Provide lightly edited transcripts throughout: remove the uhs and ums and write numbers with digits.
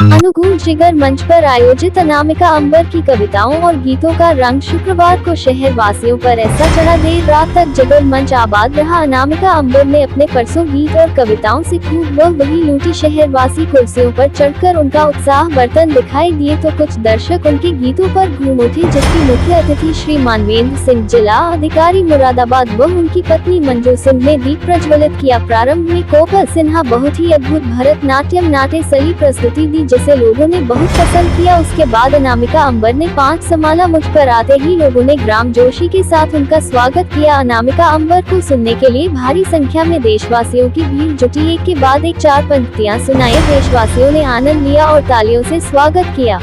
अनुकूल जिगर मंच पर आयोजित अनामिका अंबर की कविताओं और गीतों का रंग शुक्रवार को शहर वासियों पर ऐसा चढ़ा, देर रात तक जिगर मंच आबाद रहा। अनामिका अंबर ने अपने परसों गीत और कविताओं से खूब वही लूटी। शहर वासी कुर्सियों पर चढ़कर उनका उत्साह बर्तन दिखाई दिए तो कुछ दर्शक उनके गीतों पर घूम उठे, जिसकी मुख्य अतिथि श्री मानवेंद्र सिंह, जिला अधिकारी मुरादाबाद व उनकी पत्नी मंजू सिंह ने दीप प्रज्वलित किया। प्रारंभ में कोपल सिन्हा बहुत ही अद्भुत भरतनाट्यम नाट्य शैली प्रस्तुति दी, जिसे लोगों ने बहुत पसंद किया। उसके बाद अनामिका अंबर ने 5 समाला मुझ पर आते ही लोगों ने ग्राम जोशी के साथ उनका स्वागत किया। अनामिका अंबर को सुनने के लिए भारी संख्या में देशवासियों की भीड़ जुटी। एक के बाद एक 4 पंक्तियां सुनाई। देशवासियों ने आनंद लिया और तालियों से स्वागत किया।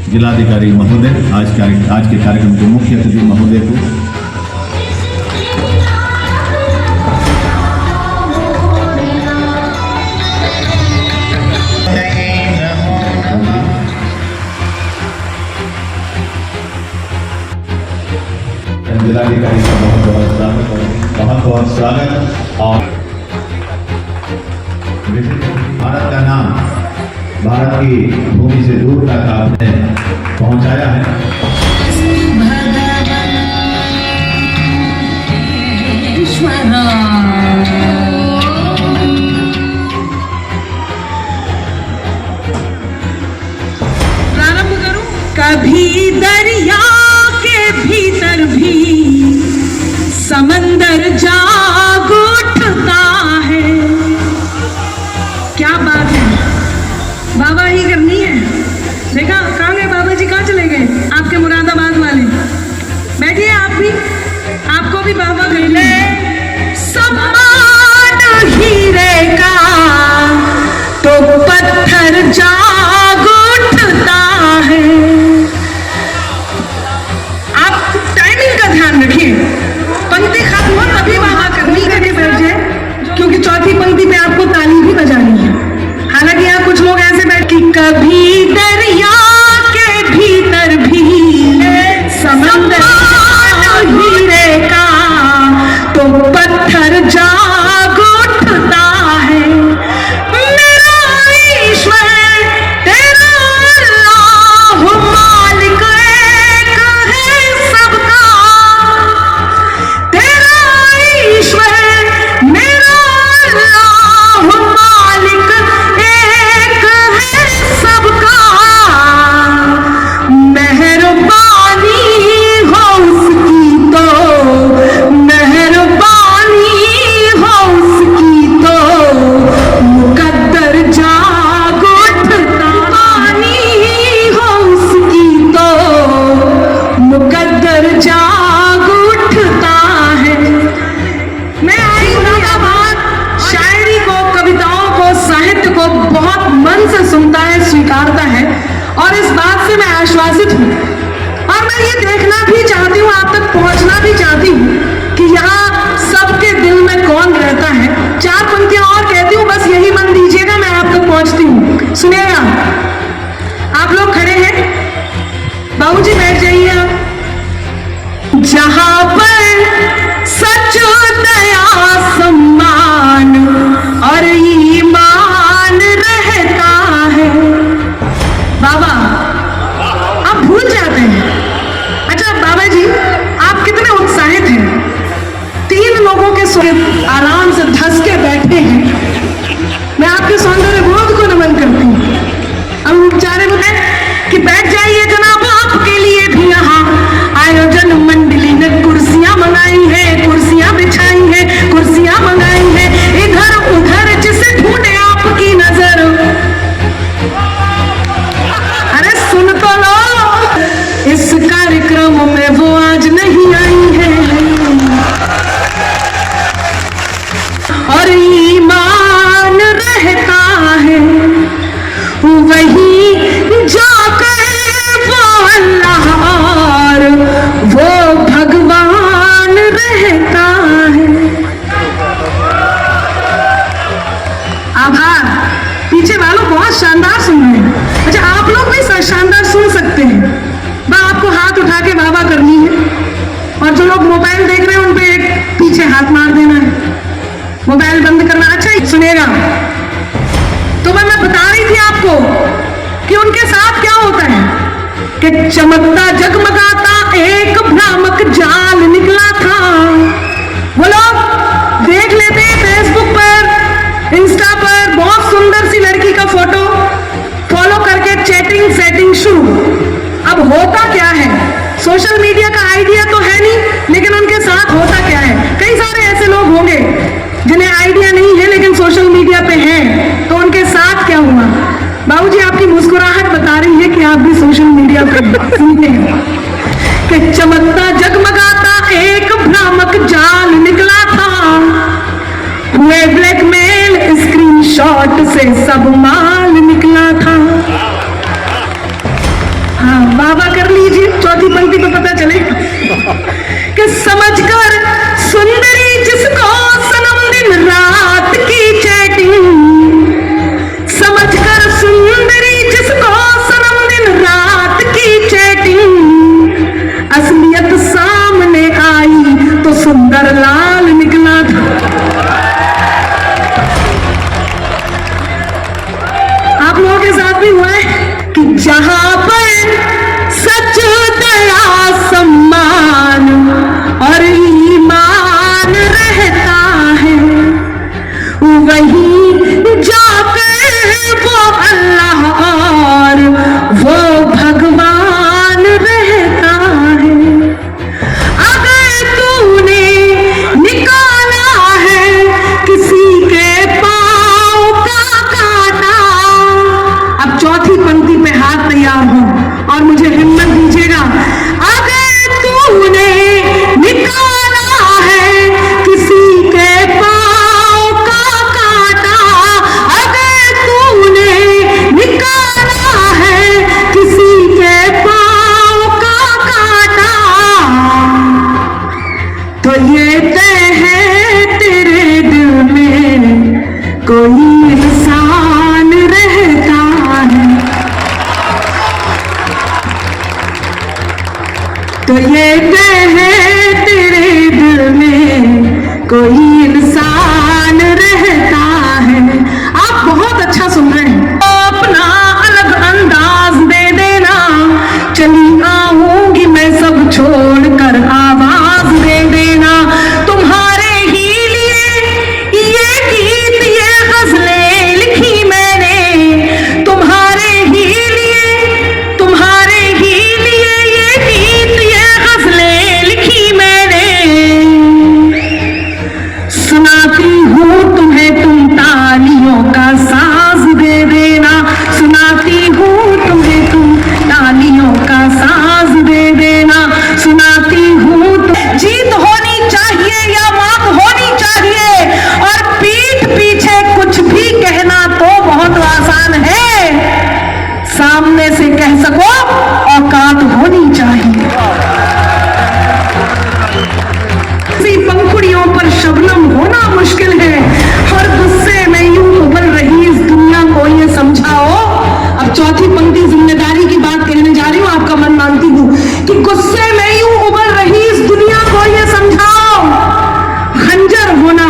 जिलाधिकारी महोदय, आज के कार्यक्रम के मुख्य अतिथि महोदय को जिलाधिकारी का बहुत बहुत स्वागत। और भारत का नाम भारत की भूमि से दूर तक आपने पहुंचाया है। प्रारंभ करूं। कभी दरिया के भीतर भी समंदर जाग उठता है। क्या बात है, बाबा ही करनी है। देखा कहाँ गए बाबा जी, कहाँ चले गए आपके मुरादाबाद वाले? बैठिए आप भी, आपको भी बाबा कहले। सम्मान हीरे का तो पत्थर जाग उठता है। आप टाइमिंग का ध्यान रखिए, पंक्ति खत्म हो तभी बाबा करनी करके बैठ जाए, क्योंकि चौथी पंक्ति पे आपको ताली भी बजानी है। हालांकि यहाँ कुछ लोग ऐसे बैठ कि कभी दरिया के भीतर भी समंदर हीरे का तो पत्थर जाग उठता है। मेरा ईश्वर तेरा अल्लाह मालिक एक है सबका। तेरा ईश्वर मेरा अल्लाह मालिक एक है सबका। मेहरबानी हो उसकी तो, मेहरबानी हो उसकी तो मुकद्दर जाग उठता। पानी हो उसकी तो मुकद्दर जाग उठता है। मैं आई मुरादाबाद शायरी को, कविताओं को, साहित्य को बहुत मन से सुनता है, स्वीकारता है, और इस बात से मैं आश्वासित हूँ। और मैं ये देखना भी चाहती हूँ, आप तक पहुँचना भी चाहती हूँ कि यहाँ सबके दिल में कौन रहता है। 4 पंक्तियां और कहती हूँ, बस यही मन दीजिएगा, मैं आप तक पहुँचती हूँ। सुनिएगा, आप लोग खड़े हैं, बाबूजी बैठ जाइए आप। जहाँ पर सच दया सम्मान और ईमान रहता है। बाबा आप भूल जाते हैं। अच्छा बाबा जी, आप कितने उत्साहित हैं। 3 लोगों के आराम से धस के बैठे हैं। मैं आपके सौंदर्य बोध को नमन करती हूँ। अब बेचारे बताए कि बैठ जाइए जनाब, आपके लिए भी यहाँ आयोजन मंडली ने कुर्सियां मंगाई है, कुर्सियां बिछाई है, कुर्सियां मंगाई है। इधर उधर जिसे ढूंढे आपकी नजर, अरे सुन तो लो, इस कार्यक्रम में वो आज नहीं आई है। और ईमान रहता है वही जाकर वो अल्लाह और वो भगवान रहता है। आभार। पीछे वालों बहुत शानदार सुन रहे हैं। अच्छा आप लोग भी शानदार सुन सकते हैं। बस आपको हाथ उठा के वाह वाह करनी है, और जो लोग मोबाइल देख रहे हैं उन पे एक पीछे हाथ मार देना है। रहेगा। तो मैं बता रही थी आपको कि उनके साथ क्या होता है कि चमकता जगमगाता एक भ्रामक जाल निकला था। वो लोग देख लेते हैं फेसबुक पर, इंस्टा पर बहुत सुंदर सी लड़की का फोटो, फॉलो करके चैटिंग सेटिंग शुरू। अब होता क्या है, सोशल मीडिया का आइडिया तो है नहीं, लेकिन उनके साथ होता क्या है। कई सारे ऐसे लोग होंगे जिन्हें आइडिया नहीं है लेकिन सोशल मीडिया पे हैं, तो उनके साथ क्या हुआ। बाबूजी आपकी मुस्कुराहट बता रही है कि आप भी सोशल मीडिया पे सुनते हैं कि चमकता जगमगाता एक भ्रामक जाल निकला था, हुए ब्लैकमेल स्क्रीनशॉट से सब माल निकला था। हाँ बाबा कर लीजिए, चौथी पंक्ति पे पता चले कि समझकर सुंदरी जिसको सनम दिन रात की चैटिंग, समझकर सुंदरी जिसको सनम दिन रात की चैटिंग, असलियत सामने आई तो सुंदर लाल निकला था। आप लोगों के साथ भी हुआ है कि जहां पर सच दया सम्मान और ईमान रहता है, वहीं जाकर वो अल्लाह और वो भगवान रहता है। अगर तूने निकाला है किसी के पाँव का कांटा, अब चौथी पंक्ति पे हाथ तैयार हो और मुझे हिम्मत दीजिएगा। अगर तूने निकाला है किसी के पाँव का कांटा, अगर तूने निकाला है किसी के पाँव का कांटा, तो ये तय है तेरे दिल में कोई इंसान रहता है, तो ये तय है तेरे दिल में कोई इंसान रहता है। आप बहुत अच्छा सुन रहे हैं, अपना अलग अंदाज दे देना, चली आऊंगी मैं सब छोड़कर आवाज दे देना। तुम्हारे ही लिए ये गीत ये गजलें लिखी मैंने, तुम्हारे ही लिए, तुम्हारे ही लिए ये गीत ये गजलें लिखी मैंने। सुनाती हूँ तुम्हें तुम तालियों का साज दे देना, सुनाती हूँ तुम्हें तुम तालियों का साज दे देना, सुनाती हूँ जीत होनी चाहिए या मात होनी चाहिए, और पीठ पीछे कुछ भी कहना तो बहुत आसान है, सामने से कह सको औकात होनी चाहिए। पंखुड़ियों पर शबनम होना मुश्किल है, हर गुस्से में यूं उबल रही इस दुनिया को ये समझाओ। अब चौथी पंक्ति जिम्मेदारी की बात कहने जा रही हूँ, आपका मन मानती हूँ कि गुस्से में यूं उबल रही इस दुनिया को ये समझाओ। खंजर होना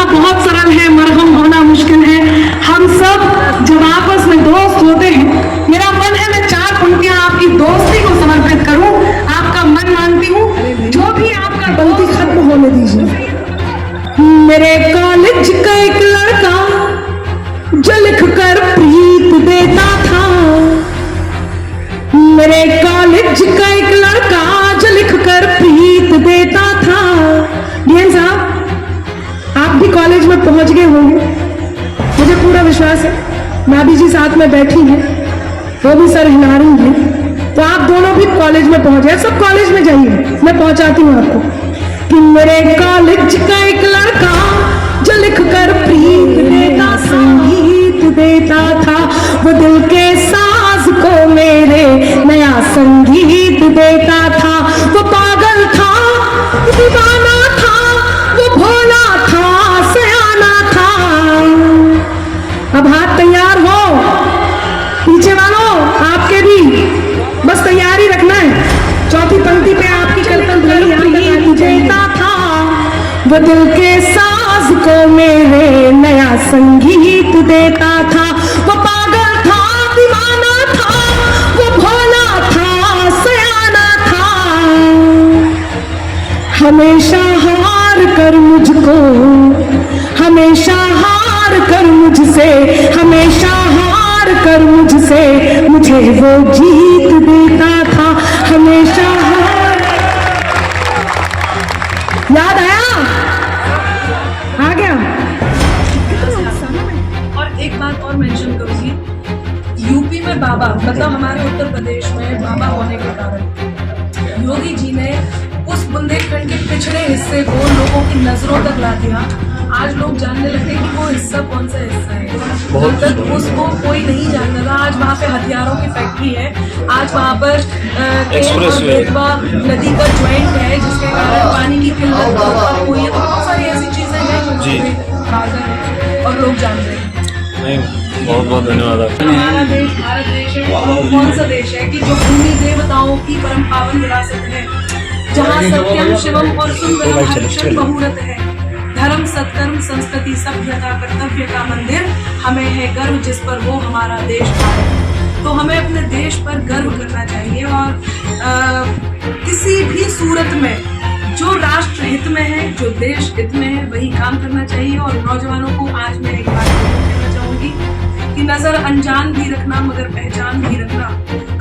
बहुत सरल है, मरहम होना मुश्किल है। हम सब जब आपस में दोस्त होते हैं, मेरा मन है मैं 4 पंक्तियां आपकी दोस्ती को समर्पित करूं, आपका मन मानती हूं, जो भी आपका गलती खत्म होने दीजिए। मेरे कॉलेज का एक लड़का जो लिख कर प्रीत देता था, मेरे कॉलेज का एक लड़का जो लिख कर प्रीत देता था। ये साहब आप भी कॉलेज में पहुंच गए होंगे, मुझे पूरा विश्वास है। भाभी जी साथ में बैठी हैं, वो भी सर हिला रही हैं, तो आप दोनों भी कॉलेज में पहुंच गए। सब कॉलेज में जाइए, मैं पहुंचाती हूँ आपको। कि मेरे कॉलेज का एक लड़का जो लिख कर प्रीत देता, संगीत देता था, वो दिल के साज को मेरे नया संगीत देता था। वो पागल था, दीवाना था, वो भोला था, सयाना था। अब हाथ तैयार हो, पीछे वालों आपके भी बस तैयारी रखना है। चौथी पंक्ति पे आपकी कल्पना देता था, वो दिल के साज साज को मेरे नया संगीत देता था। वो पागल था, दीवाना था, वो भोला था, सयाना था। हमेशा हार कर मुझको, हमेशा हार कर मुझसे, हमेशा हार कर मुझसे मुझे वो जीत देता था। हमेशा हार। याद आया? आ गया? और एक बात और मेंशन करूंगी, यूपी में बाबा मतलब हमारे उत्तर प्रदेश में बाबा होने के कारण योगी जी ने उस बुंदेलखंड के पिछड़े हिस्से को लोगों की नजरों तक ला दिया। आज लोग जानने लगे कि वो हिस्सा कौन सा हिस्सा है। जब तक उसको कोई नहीं जानता था, आज वहाँ पे हथियारों की फैक्ट्री है, आज वहाँ पर केन और बेतवा नदी का ज्वाइंट है, जिसके कारण पानी की किल्लत हुई है। बहुत सारी ऐसी चीजें हैं जो हाजिर है और लोग जान रहे हैं। बहुत बहुत धन्यवाद। हमारा देश भारत देश है, वो कौन सा देश है कि जो भूमि देवताओं की परम पावन विरासत है, जहाँ सत्यम शिवम और सुंदरम हर्षण बहुरत है। धर्म सत्कर्म संस्कृति सभ्यता कर्तव्य का मंदिर, हमें है गर्व जिस पर वो हमारा देश भारत। तो हमें अपने देश पर गर्व करना चाहिए और किसी भी सूरत में जो राष्ट्र हित में है, जो देश हित में है, वही काम करना चाहिए। और नौजवानों को आज मैं एक बात कहना चाहूंगी कि नजर अनजान भी रखना मगर पहचान भी रखना,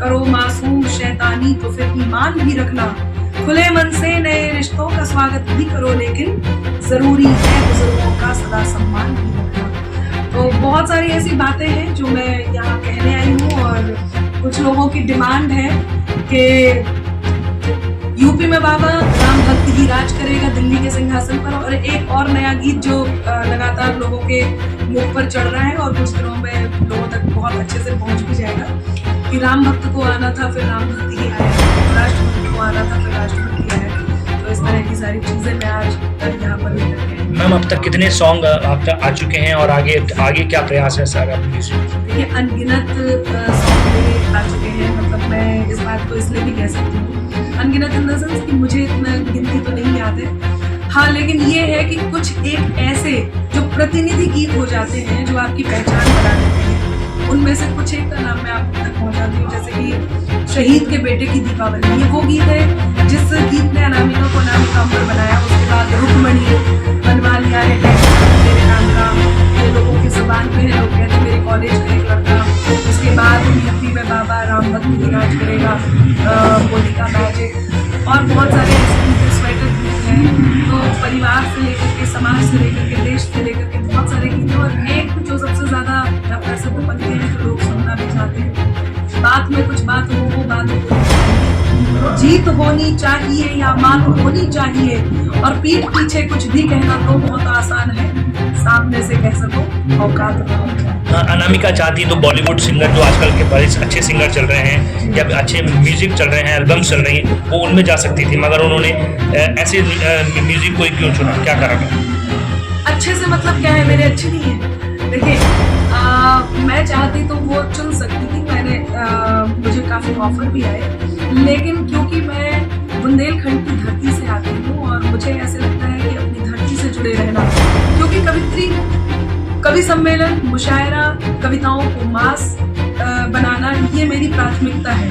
करो मासूम शैतानी तो फिर ईमान भी रखना, खुले मन से नए रिश्तों का स्वागत भी करो, लेकिन जरूरी है बुजुर्गों का सदा सम्मान भी रखना। तो बहुत सारी ऐसी बातें हैं जो मैं यहाँ कहने आई हूँ। और कुछ लोगों की डिमांड है कि यूपी में बाबा राम भक्त ही राज करेगा दिल्ली के सिंहासन पर। और एक और नया गीत जो लगातार लोगों के मुख पर चढ़ रहा है और कुछ दिनों में लोगों तक बहुत अच्छे से पहुंच भी जाएगा कि राम भक्त को आना था फिर राम भक्त ही आया, राष्ट्रभक्त को आना था फिर राष्ट्रभक्त ही आया। तो इस तरह की सारी चीजें मैं आज यहाँ पर लेकर के। मैम अब तक कितने सॉन्ग आप तक आ चुके हैं और आगे आगे क्या प्रयास है सर आप? देखिए अनगिनत सॉन्ग मेरे आ चुके हैं। मतलब मैं इस बात को इसलिए भी कह सकती हूँ अनगिनत इन द सेंस कि मुझे इतना गिनती तो नहीं याद है। हाँ, लेकिन ये है कि कुछ एक ऐसे जो प्रतिनिधि गीत हो जाते हैं जो आपकी पहचान बना देते हैं, उनमें से कुछ एक का नाम मैं आप तक पहुँचाती हूँ। जैसे कि शहीद के बेटे की दीपावली, ये वो गीत है जिस गीत ने अनामिका को अनामिका अंबर बनाया। उसके बाद रुक्मणी बनवा लिया है मेरे नाम का, ये लोगों की जुबान पे है, लोग कहते हैं मेरे कॉलेज का एक लड़का। उसके बाद यूपी में बाबा राम भक्त ही राज करेगा, होली का मैजिक और बहुत सारे ऐसे स्वेटर गीत हैं। तो परिवार से लेकर के समाज से लेकर के देश से लेकर के बहुत सारे गीत हैं। और एक जो सबसे ज्यादा प्रसिद्ध बनते हैं जो लोग सुनना भी चाहते हैं, बात में कुछ बात हो वो बात हो, जीत होनी चाहिए या मात होनी चाहिए, और पीठ पीछे कुछ भी कहना तो बहुत आसान है, सामने से कह सको औकात ना। अनामिका चाहती तो बॉलीवुड सिंगर जो आजकल के बड़े अच्छे सिंगर चल रहे हैं या अच्छे म्यूजिक चल रहे हैं, एल्बम्स चल रही हैं, वो उनमें जा सकती थी, मगर उन्होंने ऐसे म्यूजिक को क्यों चुना, क्या कारण? अच्छे से मतलब क्या है, मेरे अच्छे नहीं है। देखिए मैं चाहती तो वो चुन सकती थी, मैंने मुझे काफ़ी ऑफर भी आए, लेकिन क्योंकि मैं बुंदेलखंड की धरती से आती हूँ और मुझे ऐसे लगता है कि अपनी धरती से जुड़े रहना, क्योंकि कवित्री कवि सम्मेलन, मुशायरा, कविताओं को मास बनाना, ये मेरी प्राथमिकता है।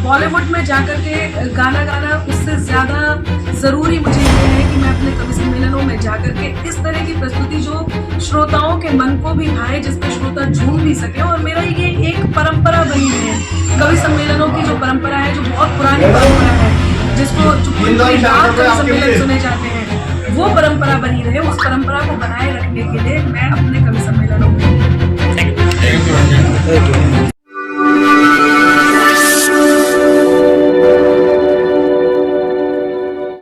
बॉलीवुड में जाकर के गाना गाना उससे ज़्यादा ज़रूरी मुझे ये है कि मैं अपने कवि सम्मेलनों में जाकर के इस तरह की प्रस्तुति जो श्रोताओं के मन को भी भाए, जिसमें श्रोता झूम भी सके। और मेरा ये एक परंपरा बनी है, कवि सम्मेलनों की जो परंपरा है, जो बहुत पुरानी परंपरा है, जिसको कवि सम्मेलन सुने जाते हैं, वो परंपरा बनी रहे। उस परंपरा को बनाए रखने के लिए मैं अपने कवि सम्मेलनों में